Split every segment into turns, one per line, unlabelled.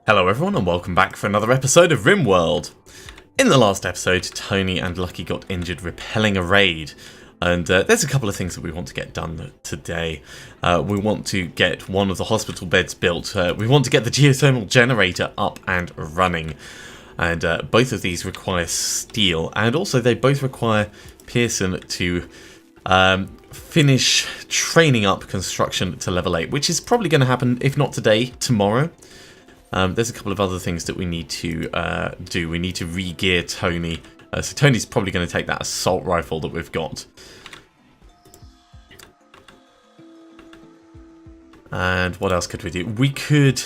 Hello everyone and welcome back for another episode of RimWorld. In the last episode, Tony and Lucky got injured repelling a raid. And there's a couple of things that we want to get done today. We want to get one of the hospital beds built. We want to get the geothermal generator up and running. And both of these require steel. And also they both require Pearson to finish training up construction to level 8. Which is probably going to happen, if not today, tomorrow. There's a couple of other things that we need to do. We need to re-gear Tony. So Tony's probably going to take that assault rifle that we've got. And what else could we do? We could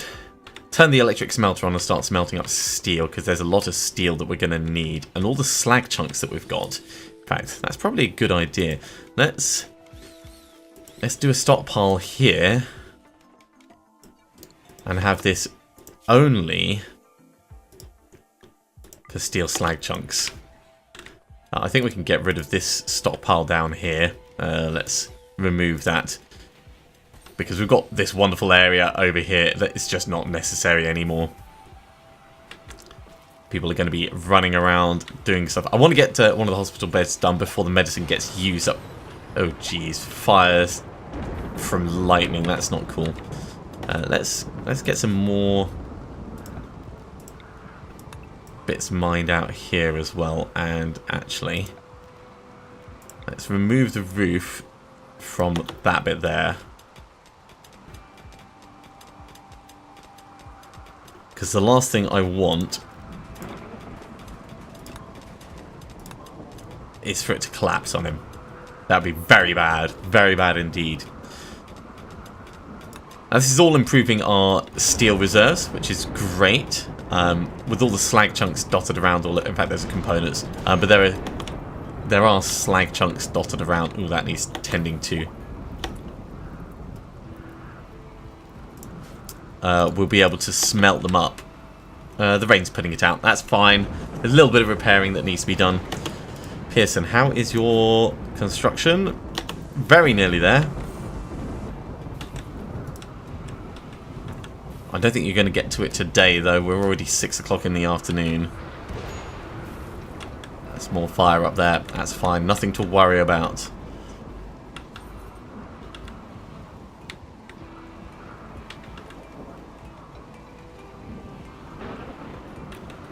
turn the electric smelter on and start smelting up steel, because there's a lot of steel that we're going to need. And all the slag chunks that we've got. In fact, that's probably a good idea. Let's do a stockpile here. And have this only for steel slag chunks. I think we can get rid of this stockpile down here. Let's remove that, because we've got this wonderful area over here that is just not necessary anymore. People are going to be running around doing stuff. I want to get one of the hospital beds done before the medicine gets used up. Oh jeez, fires from lightning, that's not cool. Let's get some more bits mined out here as well, and actually let's remove the roof from that bit there, because the last thing I want is for it to collapse on him. That'd be very bad indeed. Now, this is all improving our steel reserves, which is great. With all the slag chunks dotted around, in fact, there's components, but there are slag chunks dotted around. Ooh, that needs tending to. We'll be able to smelt them up. The rain's putting it out. That's fine. There's a little bit of repairing that needs to be done. Pearson, how is your construction? Very nearly there. I don't think you're going to get to it today, though. We're already 6 o'clock in the afternoon. There's more fire up there. That's fine. Nothing to worry about.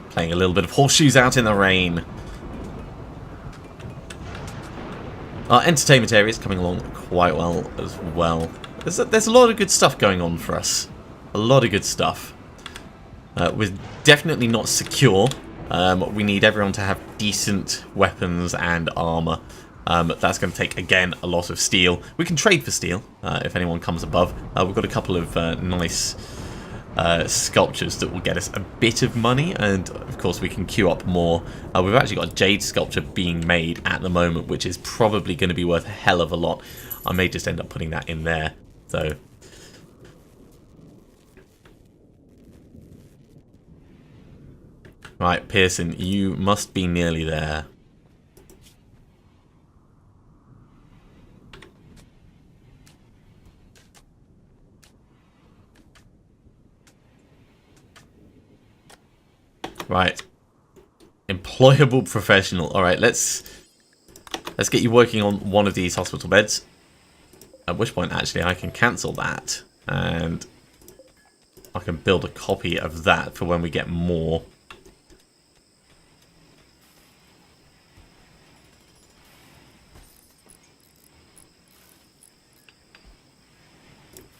Playing a little bit of horseshoes out in the rain. Our entertainment area is coming along quite well as well. There's a lot of good stuff going on for us. A lot of good stuff. We're definitely not secure. We need everyone to have decent weapons and armor. That's going to take, again, a lot of steel. We can trade for steel if anyone comes above. We've got a couple of nice sculptures that will get us a bit of money. And, of course, we can queue up more. We've actually got a jade sculpture being made at the moment, which is probably going to be worth a hell of a lot. I may just end up putting that in there, though. Right, Pearson, you must be nearly there. Right. Employable professional. Alright, let's get you working on one of these hospital beds. At which point, actually, I can cancel that. And I can build a copy of that for when we get more.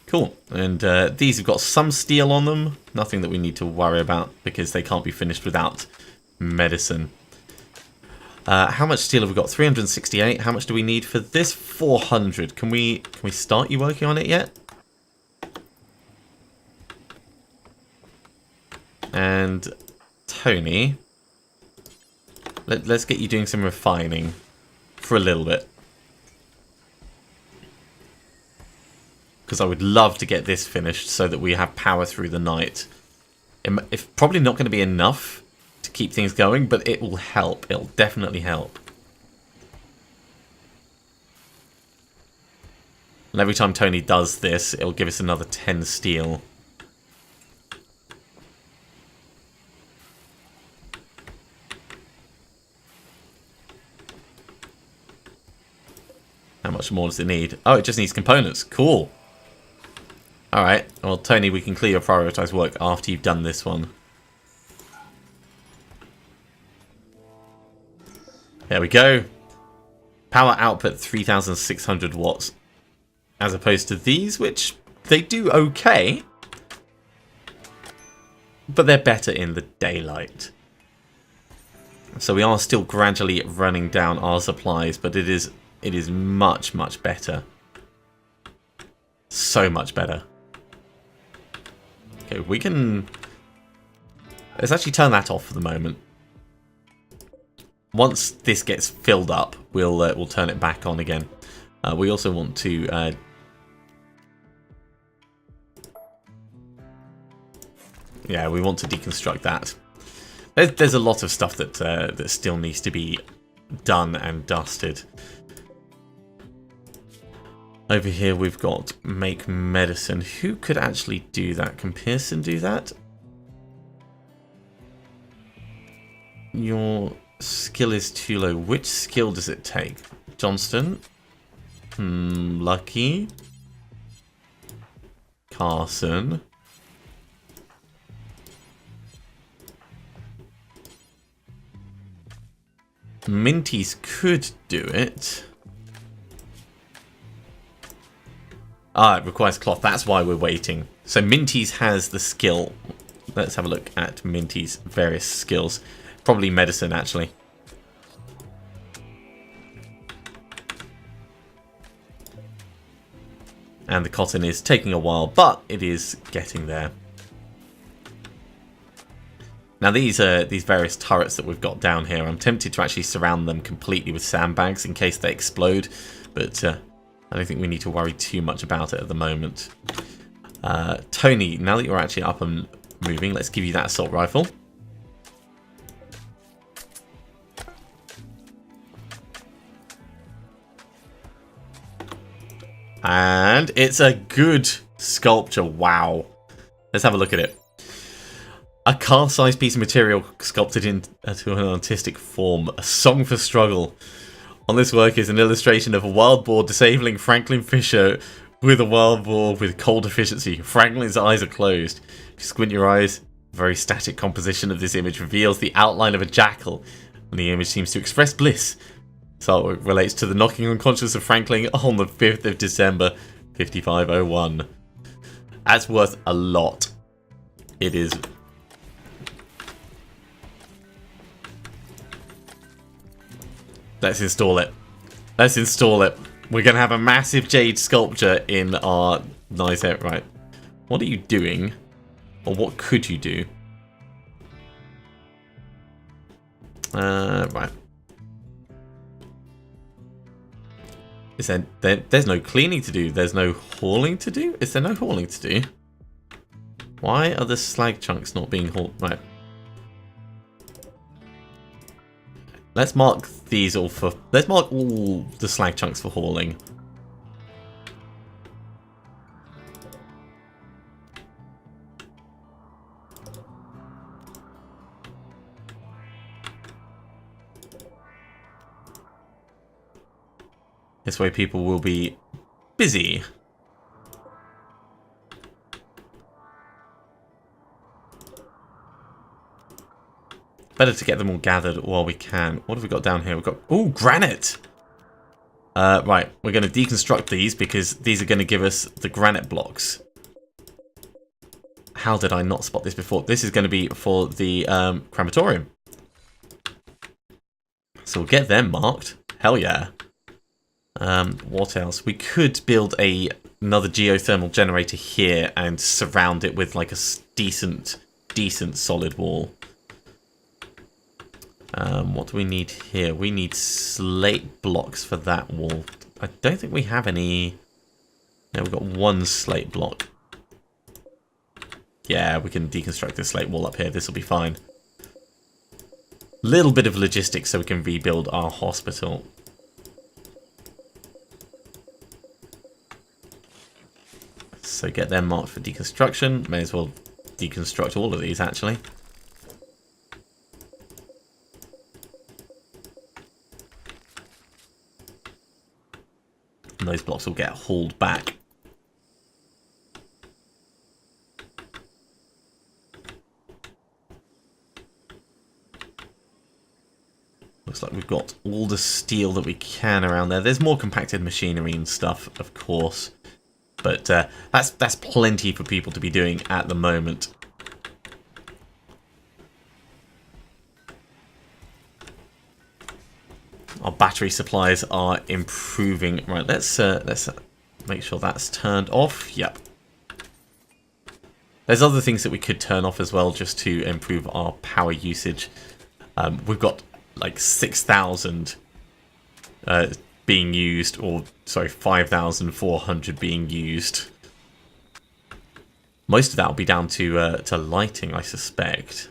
Cool, and these have got some steel on them. Nothing that we need to worry about, because they can't be finished without medicine. How much steel have we got? 368. How much do we need for this? 400. Can we start you working on it yet? And Tony, let's get you doing some refining for a little bit. Because I would love to get this finished so that we have power through the night. It's probably not going to be enough to keep things going, but it will help. It'll definitely help. And every time Tony does this, it'll give us another 10 steel. much more does it need? Oh, it just needs components. Cool. Alright, well, Tony, we can clear your prioritized work after you've done this one. There we go. Power output 3,600 watts. As opposed to these, which they do okay. But they're better in the daylight. So we are still gradually running down our supplies, but it is much, much better. So much better. Okay, we can... Let's actually turn that off for the moment. Once this gets filled up, we'll turn it back on again. We also want to... yeah, we want to deconstruct that. There's a lot of stuff that that still needs to be done and dusted. Over here we've got make medicine. Who could actually do that? Can Pearson do that? Your skill is too low. Which skill does it take? Johnston? Lucky? Carson? Minty's could do it. Ah, it requires cloth. That's why we're waiting. So Minty's has the skill. Let's have a look at Minty's various skills. Probably medicine, actually. And the cotton is taking a while, but it is getting there. Now these various turrets that we've got down here, I'm tempted to actually surround them completely with sandbags in case they explode, but I don't think we need to worry too much about it at the moment. Tony, now that you're actually up and moving, let's give you that assault rifle. And it's a good sculpture, wow. Let's have a look at it. A car-sized piece of material sculpted into an artistic form. A song for struggle. On this work is an illustration of a wild boar disabling Franklin Fisher with a wild boar with cold efficiency. Franklin's eyes are closed. If you squint your eyes, the very static composition of this image reveals the outline of a jackal, and the image seems to express bliss. So it relates to the knocking unconscious of Franklin on the 5th of December, 5501. That's worth a lot. It is. Let's install it. Let's install it. We're going to have a massive jade sculpture in our nice area. Right. What are you doing? Or what could you do? Right. Is there's no cleaning to do. There's no hauling to do. Is there no hauling to do? Why are the slag chunks not being hauled? Right. Let's mark these all for... Let's mark all the slag chunks for hauling. This way people will be busy. Better to get them all gathered while we can. What have we got down here? We've got... Ooh, granite! Right, we're going to deconstruct these because these are going to give us the granite blocks. How did I not spot this before? This is going to be for the crematorium. So we'll get them marked. Hell yeah. What else? We could build another geothermal generator here and surround it with like a decent solid wall. What do we need here? We need slate blocks for that wall. I don't think we have any. No, we've got one slate block. Yeah, we can deconstruct this slate wall up here. This will be fine. Little bit of logistics so we can rebuild our hospital. So get them marked for deconstruction. May as well deconstruct all of these, actually. those blocks will get hauled back. Looks like we've got all the steel that we can around there. There's more compacted machinery and stuff, of course. But that's plenty for people to be doing at the moment. Our battery supplies are improving. Right, let's make sure that's turned off. Yep. There's other things that we could turn off as well, just to improve our power usage. We've got like 6,000 being used, or sorry, 5,400 being used. Most of that will be down to lighting, I suspect.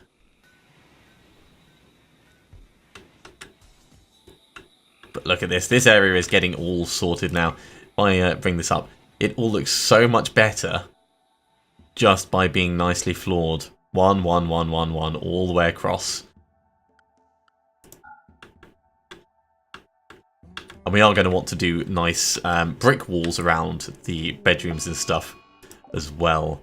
But look at this. This area is getting all sorted now. If I bring this up, it all looks so much better just by being nicely floored. 1, 1, 1, 1, 1, all the way across. And we are going to want to do nice brick walls around the bedrooms and stuff as well.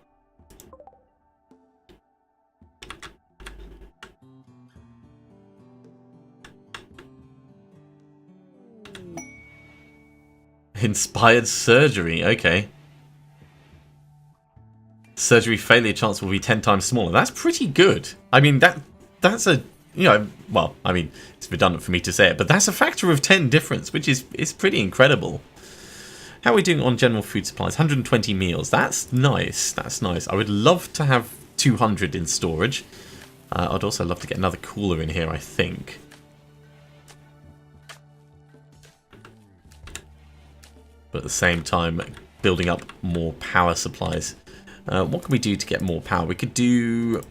Inspired surgery, okay. Surgery failure chance will be 10 times smaller. That's pretty good. I mean, that's a, you know, well, I mean, it's redundant for me to say it, but that's a factor of 10 difference, which is pretty incredible. How are we doing on general food supplies? 120 meals. That's nice. That's nice. I would love to have 200 in storage. I'd also love to get another cooler in here, I think. But at the same time, building up more power supplies. What can we do to get more power? We could do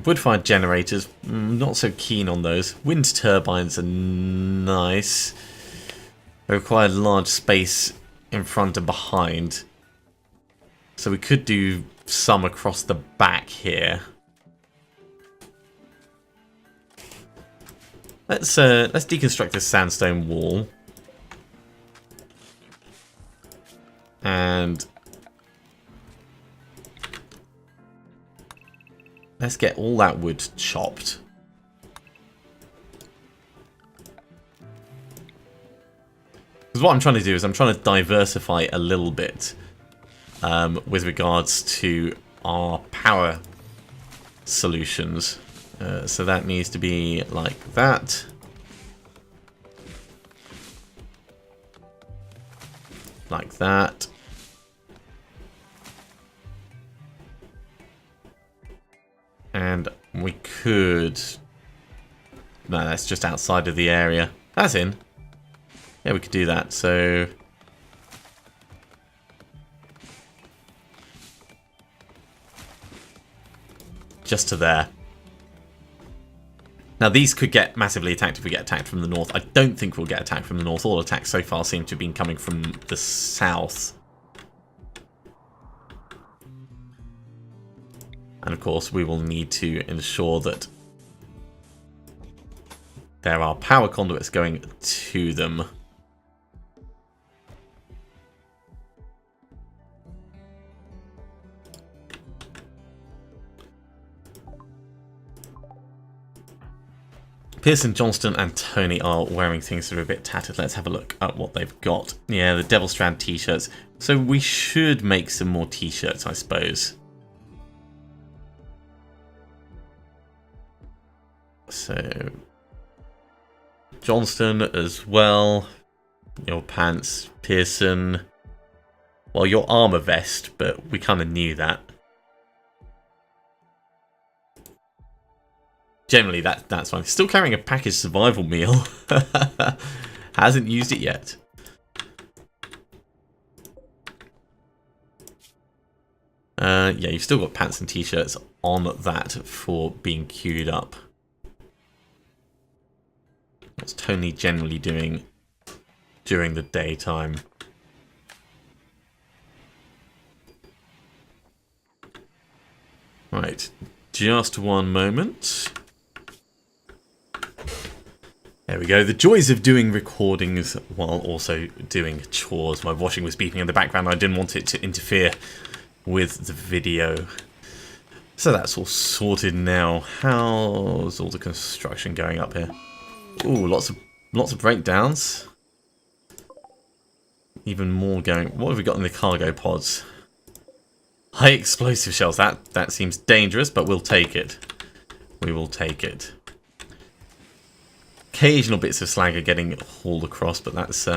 wood-fired generators. Not so keen on those. Wind turbines are nice. They require large space in front and behind. So we could do some across the back here. Let's deconstruct this sandstone wall. And let's get all that wood chopped. Because what I'm trying to do is I'm trying to diversify a little bit with regards to our power solutions. So that needs to be like that. Like that. And we could... No, that's just outside of the area. That's in. Yeah, we could do that. So... just to there. Now, these could get massively attacked if we get attacked from the north. I don't think we'll get attacked from the north. All attacks so far seem to have been coming from the south. And of course, we will need to ensure that there are power conduits going to them. Pearson, Johnston and Tony are wearing things that are a bit tattered. Let's have a look at what they've got. Yeah, the Devil Strand t-shirts. So we should make some more t-shirts, I suppose. So, Johnston as well. Your pants, Pearson. Well, your armor vest, but we kind of knew that. Generally, that's fine. Still carrying a packaged survival meal. Hasn't used it yet. Yeah, you've still got pants and t-shirts on that for being queued up. What's Tony generally doing during the daytime? Right, just one moment. There There we go. The joys of doing recordings while also doing chores. My washing was beeping in the background. I didn't want it to interfere with the video. So that's all sorted now. How's all the construction going up here? Ooh, lots of breakdowns. Even more going. What have we got in the cargo pods? High explosive shells. That seems dangerous, but we'll take it. We will take it. Occasional bits of slag are getting hauled across, but that's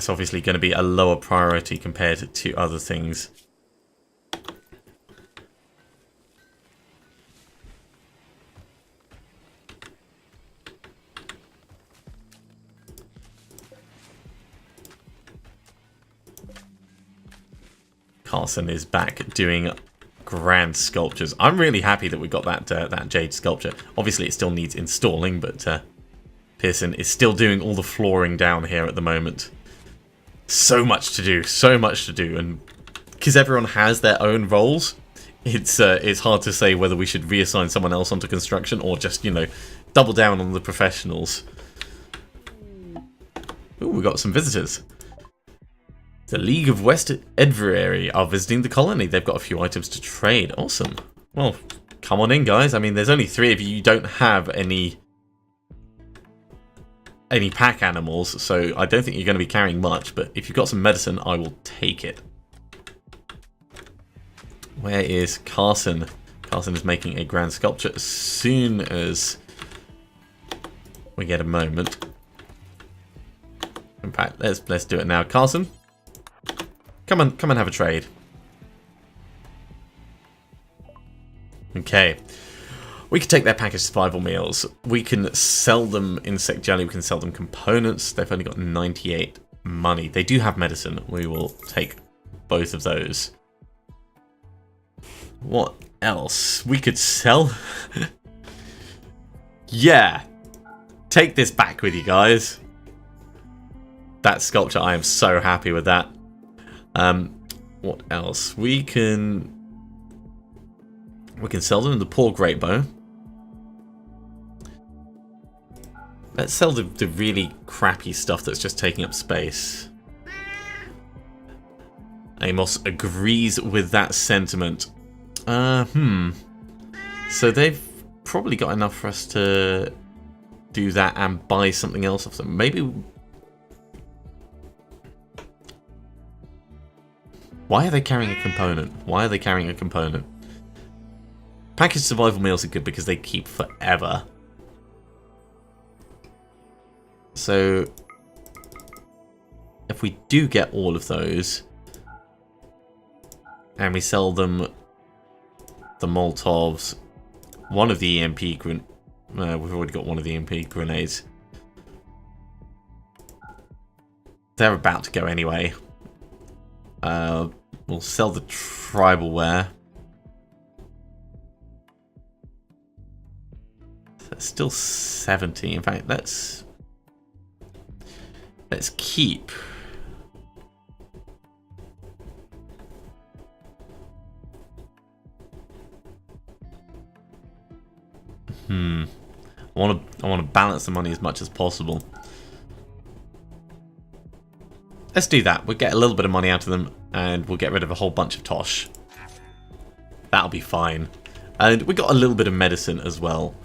obviously going to be a lower priority compared to other things. Carson is back doing grand sculptures. I'm really happy that we got that jade sculpture. Obviously it still needs installing, but Pearson is still doing all the flooring down here at the moment. So much to do, and because everyone has their own roles, it's hard to say whether we should reassign someone else onto construction or just, you know, double down on the professionals. Ooh, we got some visitors. The League of West Edvery are visiting the colony. They've got a few items to trade. Awesome. Well, come on in, guys. I mean, there's only 3 of you. You don't have any pack animals, so I don't think you're going to be carrying much. But if you've got some medicine, I will take it. Where is Carson? Carson is making a grand sculpture as soon as we get a moment. In fact, let's do it now. Carson, come and have a trade. Okay. We can take their packaged survival meals. We can sell them insect jelly. We can sell them components. They've only got 98 money. They do have medicine. We will take both of those. What else? We could sell... Yeah. Take this back with you guys. That sculpture, I am so happy with that. What else? We can sell them the poor great bow. Let's sell the really crappy stuff that's just taking up space. Amos agrees with that sentiment. So they've probably got enough for us to do that and buy something else off them. Maybe... Why are they carrying a component? Why are they carrying a component? Packaged survival meals are good because they keep forever. So, if we do get all of those, and we sell them the Molotovs, one of the EMP we've already got one of the EMP grenades. They're about to go anyway. We'll sell the tribal wear. That's still 70. In fact, let's keep. I want to balance the money as much as possible. Let's do that. We'll get a little bit of money out of them, and we'll get rid of a whole bunch of tosh. That'll be fine. And we got a little bit of medicine as well.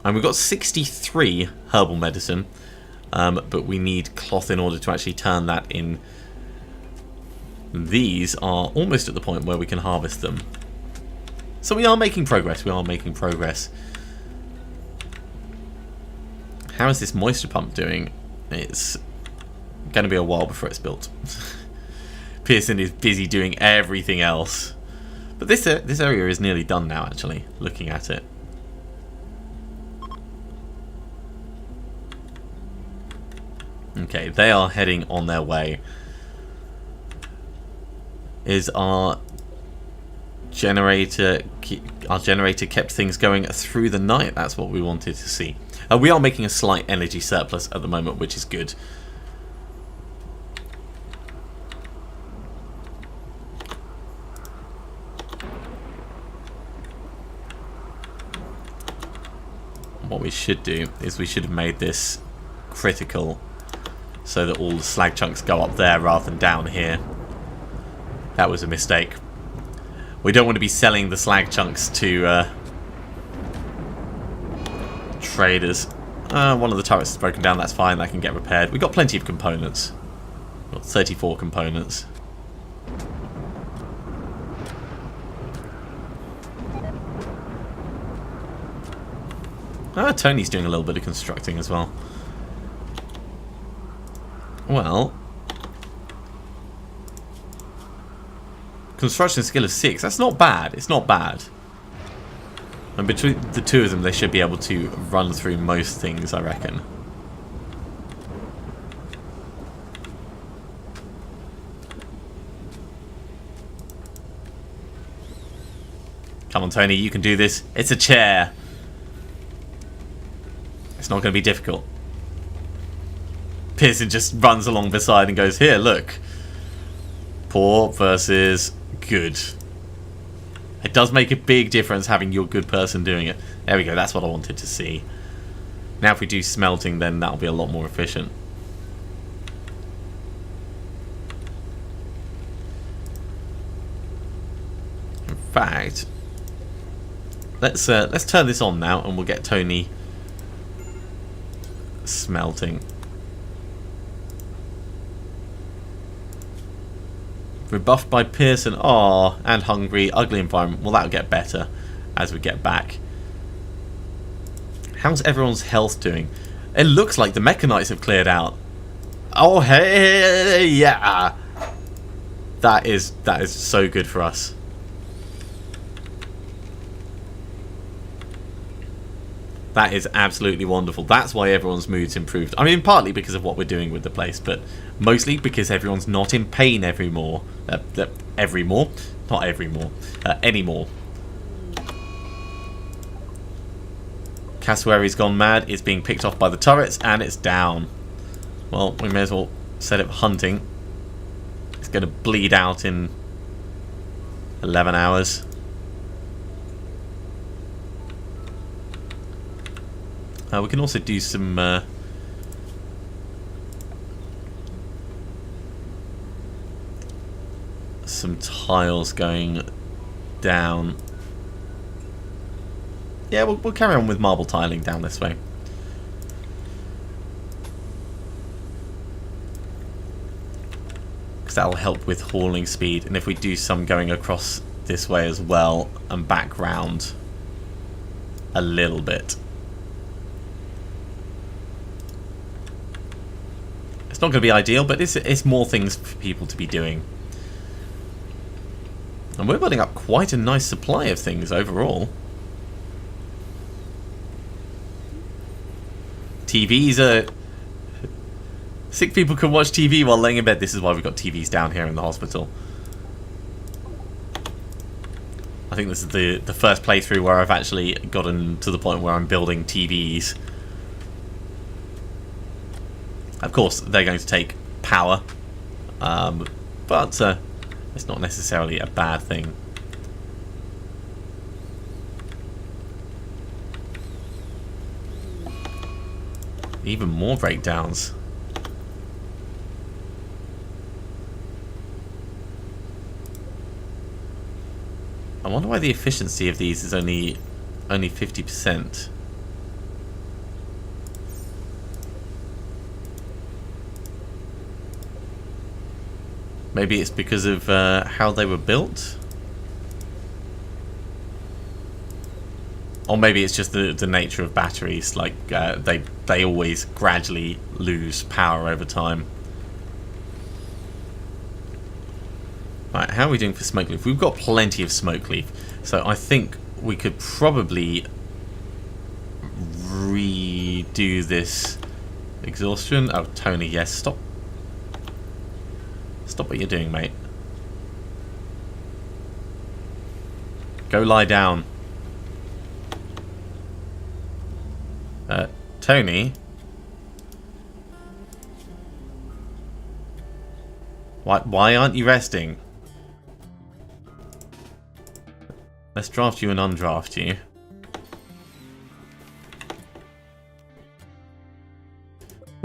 And we've got 63 herbal medicine, but we need cloth in order to actually turn that in. These are almost at the point where we can harvest them. So we are making progress. We are making progress. How is this moisture pump doing? It's going to be a while before it's built. Pearson is busy doing everything else. But this area is nearly done now, actually, looking at it. Okay, they are heading on their way. Is our generator kept things going through the night? That's what we wanted to see. We are making a slight energy surplus at the moment, which is good. what we should do is we should have made this critical so that all the slag chunks go up there rather than down here. That was a mistake. We don't want to be selling the slag chunks to traders. One of the turrets is broken down, that's fine, that can get repaired. We've got plenty of components. We've got 34 components. Tony's doing a little bit of constructing as well. Well, construction skill of 6, that's not bad, it's not bad. And between the two of them, they should be able to run through most things, I reckon. Come on, Tony, you can do this. It's a chair. It's not going to be difficult. Pearson just runs along beside and goes, here, look. Poor versus good. It does make a big difference having your good person doing it. There we go, that's what I wanted to see. Now if we do smelting, then that'll be a lot more efficient. In fact, let's turn this on now and we'll get Tony smelting. Rebuffed by Pearson. Aw, and hungry. Ugly environment. Well, that'll get better as we get back. How's everyone's health doing? It looks like the Mechanites have cleared out. Oh, hey, yeah. That is so good for us. That is absolutely wonderful. That's why everyone's mood's improved. I mean, partly because of what we're doing with the place, but mostly because everyone's not in pain anymore. Cassowary's gone mad. It's being picked off by the turrets, and it's down. Well, we may as well set up hunting. It's going to bleed out in 11 hours. We can also do some tiles going down. Yeah, we'll carry on with marble tiling down this way. Because that'll help with hauling speed. And if we do some going across this way as well and back round a little bit. Not going to be ideal, but it's more things for people to be doing. And we're building up quite a nice supply of things overall. TVs are... Sick people can watch TV while laying in bed. This is why we've got TVs down here in the hospital. I think this is the first playthrough where I've actually gotten to the point where I'm building TVs. Of course, they're going to take power, but it's not necessarily a bad thing. Even more breakdowns. I wonder why the efficiency of these is only 50%. Maybe it's because of how they were built? Or maybe it's just the nature of batteries, like they always gradually lose power over time. Right, how are we doing for smoke leaf? We've got plenty of smoke leaf, so I think we could probably redo this exhaustion. Oh, Tony, yes, stop. Stop what you're doing, mate. Go lie down. Tony? Why aren't you resting? Let's draft you and undraft you.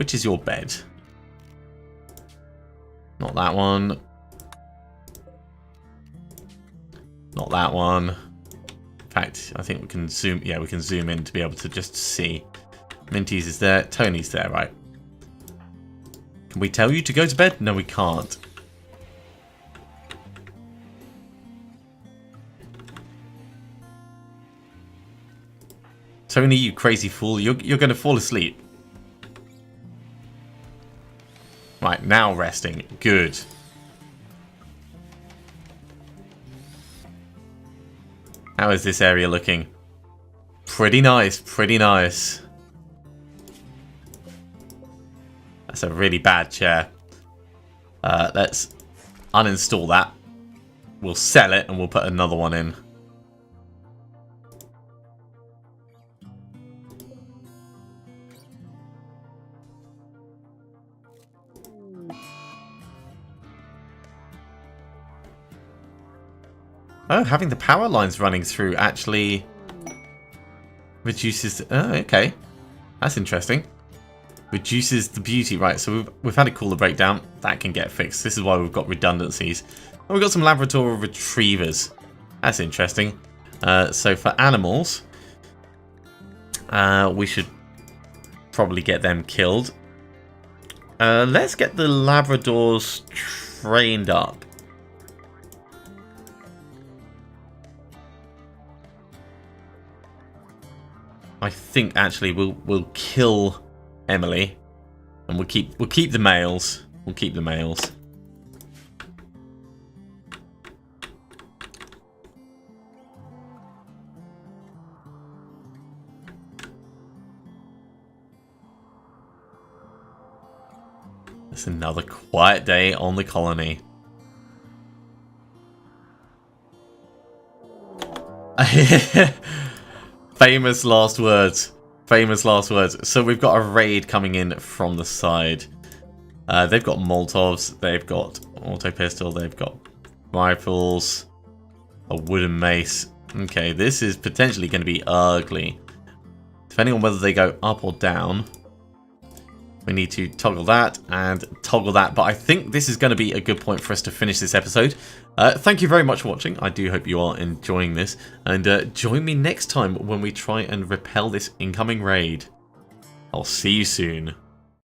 Which is your bed? Not that one. Not that one. In fact, I think we can zoom. Yeah, we can zoom in to be able to just see. Minty's is there. Tony's there, right? Can we tell you to go to bed? No, we can't. Tony, you crazy fool. You're going to fall asleep. Right, now resting. Good. How is this area looking? Pretty nice, pretty nice. That's a really bad chair. Let's uninstall that. We'll sell it and we'll put another one in. Oh, having the power lines running through actually reduces... Oh, okay. That's interesting. Reduces the beauty. Right, so we've had a cooler breakdown. That can get fixed. This is why we've got redundancies. And we've got some Labrador retrievers. That's interesting. So for animals, we should probably get them killed. Let's get the Labradors trained up. I think actually we'll kill Emily, and we'll keep the males. We'll keep the males. It's another quiet day on the colony. Famous last words. Famous last words. So we've got a raid coming in from the side. They've got Molotovs. They've got auto pistol. They've got rifles. A wooden mace. Okay, this is potentially going to be ugly. Depending on whether they go up or down. We need to toggle that and toggle that. But I think this is going to be a good point for us to finish this episode. Thank you very much for watching. I do hope you are enjoying this. And join me next time when we try and repel this incoming raid. I'll see you soon.